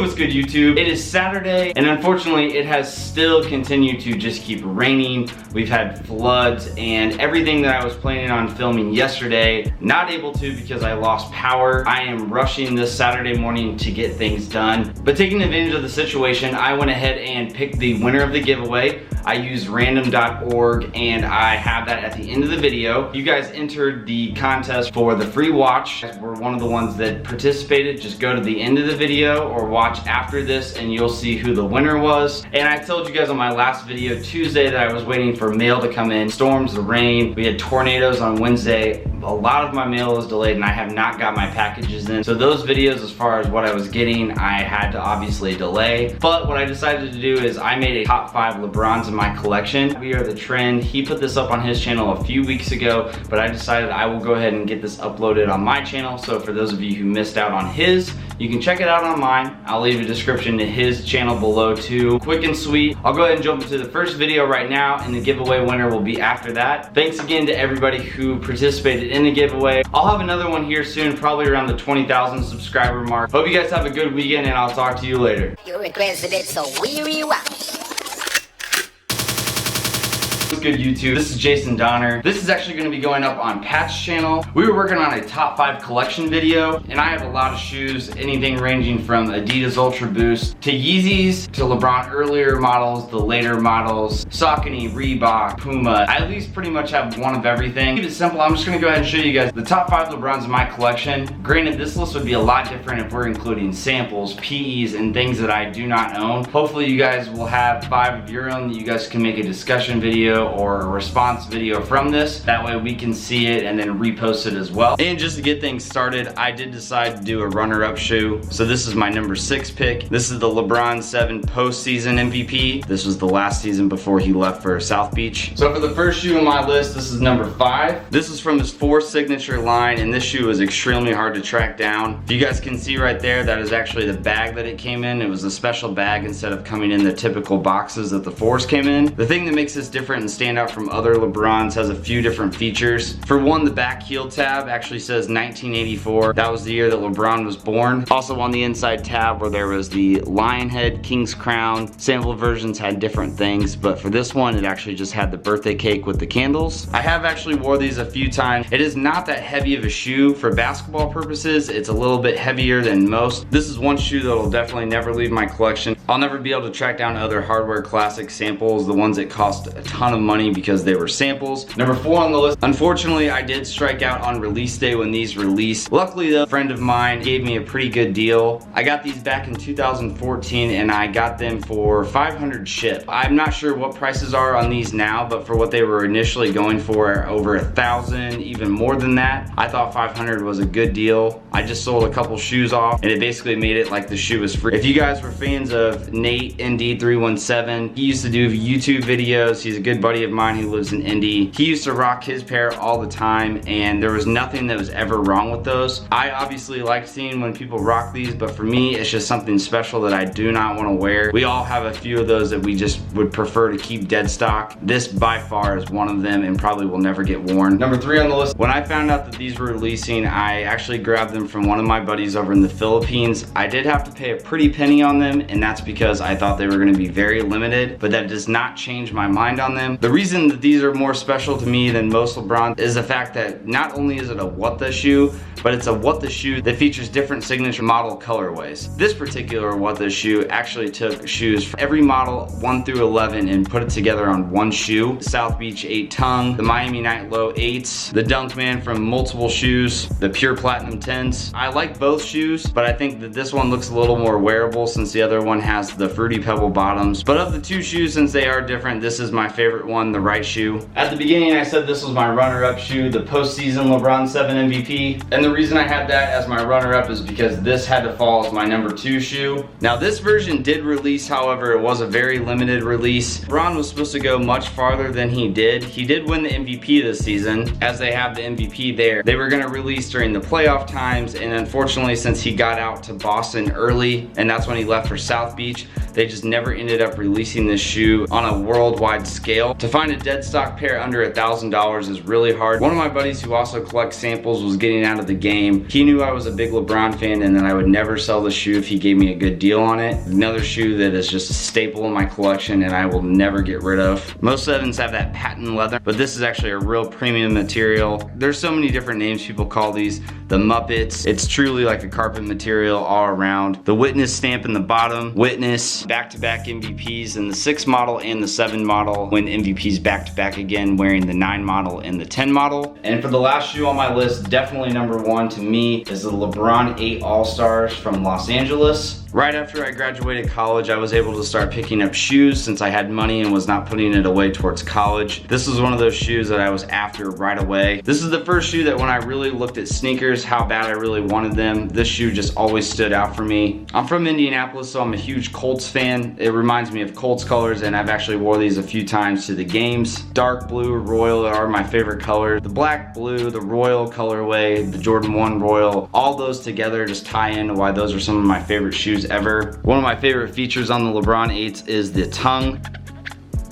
What's good, YouTube? It is Saturday, and unfortunately it has still continued to just keep raining. We've had floods, and everything that I was planning on filming yesterday, not able to because I lost power. I am rushing this Saturday morning to get things done. But taking advantage of the situation, I went ahead and picked the winner of the giveaway. I used random.org, and I have that at the end of the video. You guys entered the contest for the free watch. We're one of the ones that participated. Just go to the end of the video or watch after this and you'll see who the winner was. And I told you guys on my last video Tuesday that I was waiting for mail to come in. Storms, the rain, we had tornadoes on Wednesday. A lot of my mail was delayed and I have not got my packages in. So those videos, as far as what I was getting, I had to obviously delay. But what I decided to do is I made a top 5 Lebrons in my collection. We Are the Trend. He put this up on his channel a few weeks ago, but I decided I will go ahead and get this uploaded on my channel. So for those of you who missed out on his, you can check it out on mine. I'll leave a description to his channel below too. Quick and sweet. I'll go ahead and jump into the first video right now, and the giveaway winner will be after that. Thanks again to everybody who participated in the giveaway. I'll have another one here soon, probably around the 20,000 subscriber mark. Hope you guys have a good weekend, and I'll talk to you later. You requested it, so we rewound. What's good, YouTube? This is Jason Donnar. This is actually going to be going up on Pat's channel. We were working on a top 5 collection video, and I have a lot of shoes, anything ranging from Adidas Ultra Boost to Yeezys to LeBron earlier models, the later models, Saucony, Reebok, Puma. I at least pretty much have one of everything. Keep it simple. I'm just going to go ahead and show you guys the top 5 LeBrons in my collection. Granted, this list would be a lot different if we're including samples, PEs, and things that I do not own. Hopefully you guys will have 5 of your own that you guys can make a discussion video or a response video from this. That way we can see it and then repost it as well. And just to get things started, I did decide to do a runner-up shoe. So this is my number 6 pick. This is the LeBron 7 postseason MVP. This was the last season before he left for South Beach. So for the first shoe on my list, this is number 5. This is from his 4 signature line, and this shoe is extremely hard to track down. If you guys can see right there, that is actually the bag that it came in. It was a special bag instead of coming in the typical boxes that the 4s came in. The thing that makes this different and stand out from other LeBrons has a few different features. For one, the back heel tab actually says 1984. That was the year that LeBron was born. Also on the inside tab where there was the lion head, king's crown. Sample versions had different things, but for this one it actually just had the birthday cake with the candles. I have actually wore these a few times. It is not that heavy of a shoe for basketball purposes. It's a little bit heavier than most. This is one shoe that will definitely never leave my collection. I'll never be able to track down other hardware classic samples, the ones that cost a ton of money because they were samples. Number 4 on the list. Unfortunately, I did strike out on release day when these released. Luckily though, a friend of mine gave me a pretty good deal. I got these back in 2014 and I got them for 500 ship. I'm not sure what prices are on these now, but for what they were initially going for, over 1,000, even more than that, I thought 500 was a good deal. I just sold a couple shoes off and it basically made it like the shoe was free. If you guys were fans of Nate ND317, he used to do YouTube videos. He's a good buddy of mine who lives in Indy. He used to rock his pair all the time and there was nothing that was ever wrong with those. I obviously like seeing when people rock these, but for me it's just something special that I do not want to wear. We all have a few of those that we just would prefer to keep dead stock. This by far is one of them and probably will never get worn. Number 3 on the list. When I found out that these were releasing, I actually grabbed them from one of my buddies over in the Philippines. I did have to pay a pretty penny on them, and that's because I thought they were going to be very limited, but that does not change my mind on them. The reason that these are more special to me than most LeBron is the fact that not only is it a what the shoe, but it's a what the shoe that features different signature model colorways. This particular what the shoe actually took shoes from every model 1 through 11 and put it together on one shoe. South Beach 8 tongue, the Miami Night Low 8s, the Dunkman from multiple shoes, the Pure Platinum 10s. I like both shoes, but I think that this one looks a little more wearable since the other one has the Fruity Pebble bottoms. But of the two shoes, since they are different, this is my favorite one, the right shoe. At the beginning I said this was my runner-up shoe, the postseason LeBron 7 MVP. And the reason I had that as my runner-up is because this had to fall as my number 2 shoe. Now this version did release, however it was a very limited release. LeBron was supposed to go much farther than he did. He did win the MVP this season, as they have the MVP there. They were gonna release during the playoff times, and unfortunately since he got out to Boston early, and that's when he left for South Beach, they just never ended up releasing this shoe on a worldwide scale. To To find a dead stock pair under $1,000 is really hard. One of my buddies who also collects samples was getting out of the game. He knew I was a big LeBron fan and that I would never sell the shoe if he gave me a good deal on it. Another shoe that is just a staple in my collection and I will never get rid of. Most 7s have that patent leather, but this is actually a real premium material. There's so many different names people call these. The Muppets. It's truly like a carpet material all around. The Witness stamp in the bottom. Witness, back-to-back MVPs in the 6 model and the 7 model. When MVPs back-to-back again, wearing the 9 model and the 10 model. And for the last shoe on my list, definitely number 1 to me is the LeBron 8 All-Stars from Los Angeles. Right after I graduated college, I was able to start picking up shoes since I had money and was not putting it away towards college. This was one of those shoes that I was after right away. This is the first shoe that when I really looked at sneakers, how bad I really wanted them, this shoe just always stood out for me. I'm from Indianapolis, so I'm a huge Colts fan. It reminds me of Colts colors, and I've actually wore these a few times to the games. Dark blue, royal are my favorite colors. The black, blue, the royal colorway, the Jordan 1 royal, all those together just tie into why those are some of my favorite shoes ever. One of my favorite features on the LeBron 8s is the tongue.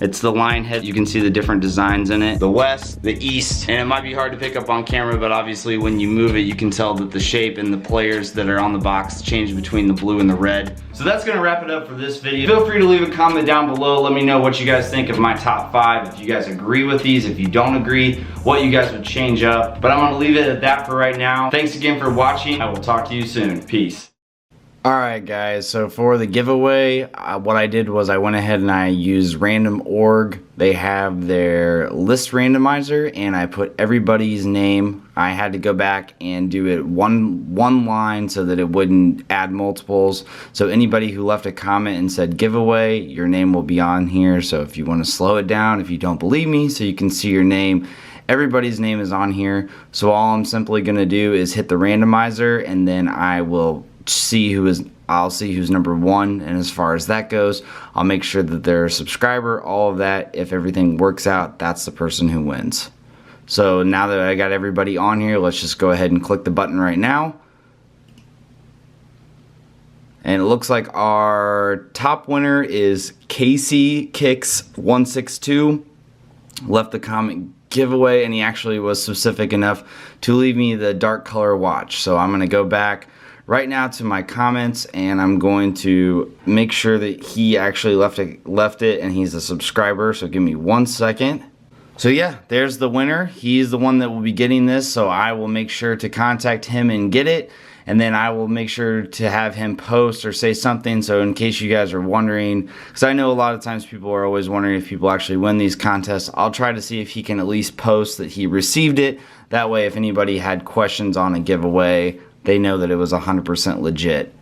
It's the lion head. You can see the different designs in it. The west, the east, and it might be hard to pick up on camera, but obviously when you move it, you can tell that the shape and the players that are on the box change between the blue and the red. So that's gonna wrap it up for this video. Feel free to leave a comment down below. Let me know what you guys think of my top 5. If you guys agree with these, if you don't agree, what you guys would change up. But I'm gonna leave it at that for right now. Thanks again for watching. I will talk to you soon. Peace. Alright guys, so for the giveaway, what I did was I went ahead and I used random.org. They have their list randomizer and I put everybody's name. I had to go back and do it one line so that it wouldn't add multiples. So anybody who left a comment and said giveaway, your name will be on here. So if you want to slow it down, if you don't believe me, so you can see your name, everybody's name is on here. So all I'm simply going to do is hit the randomizer and then I will I'll see who's number 1, and as far as that goes, I'll make sure that they're a subscriber, all of that. If everything works out, that's the person who wins. So now that I got everybody on here, let's just go ahead and click the button right now. And it looks like our top winner is Casey Kicks 162. Left the comment giveaway, and he actually was specific enough to leave me the dark color watch. So I'm going to go back right now to my comments and I'm going to make sure that he actually left it and he's a subscriber. So give me 1 second. So yeah, there's the winner. He's the one that will be getting this, so I will make sure to contact him and get it, and then I will make sure to have him post or say something. So in case you guys are wondering, because I know a lot of times people are always wondering if people actually win these contests, I'll try to see if he can at least post that he received it. That way if anybody had questions on a giveaway, they know that it was 100% legit.